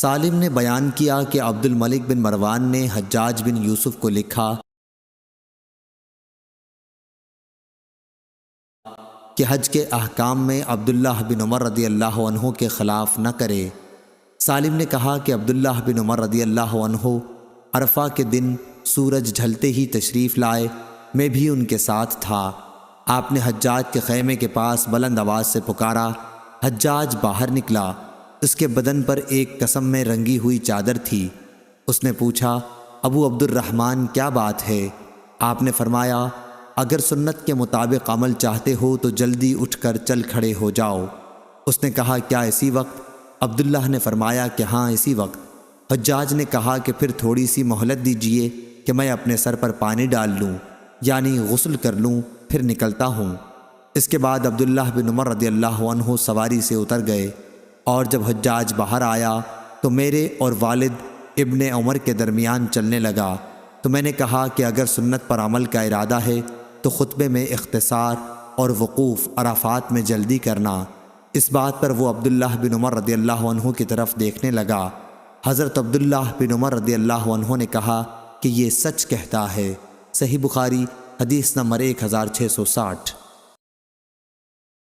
سالم نے بیان کیا کہ عبد الملک بن مروان نے حجاج بن یوسف کو لکھا کہ حج کے احکام میں عبداللہ بن عمر رضی اللہ عنہ کے خلاف نہ کرے۔ سالم نے کہا کہ عبداللہ بن عمر رضی اللہ عنہ عرفہ کے دن سورج ڈھلتے ہی تشریف لائے، میں بھی ان کے ساتھ تھا۔ آپ نے حجاج کے خیمے کے پاس بلند آواز سے پکارا۔ حجاج باہر نکلا، اس کے بدن پر ایک قسم میں رنگی ہوئی چادر تھی۔ اس نے پوچھا، ابو عبد الرحمن کیا بات ہے؟ آپ نے فرمایا، اگر سنت کے مطابق عمل چاہتے ہو تو جلدی اٹھ کر چل کھڑے ہو جاؤ۔ اس نے کہا، کیا اسی وقت؟ عبداللہ نے فرمایا کہ ہاں اسی وقت۔ حجاج نے کہا کہ پھر تھوڑی سی مہلت دیجئے کہ میں اپنے سر پر پانی ڈال لوں، یعنی غسل کر لوں، پھر نکلتا ہوں۔ اس کے بعد عبداللہ بن عمر رضی اللہ عنہ سواری سے اتر گئے، اور جب حجاج باہر آیا تو میرے اور والد ابن عمر کے درمیان چلنے لگا، تو میں نے کہا کہ اگر سنت پر عمل کا ارادہ ہے تو خطبے میں اختصار اور وقوف عرفات میں جلدی کرنا۔ اس بات پر وہ عبداللہ بن عمر رضی اللہ عنہ کی طرف دیکھنے لگا۔ حضرت عبداللہ بن عمر رضی اللہ عنہ نے کہا کہ یہ سچ کہتا ہے۔ صحیح بخاری حدیث نمبر 1660۔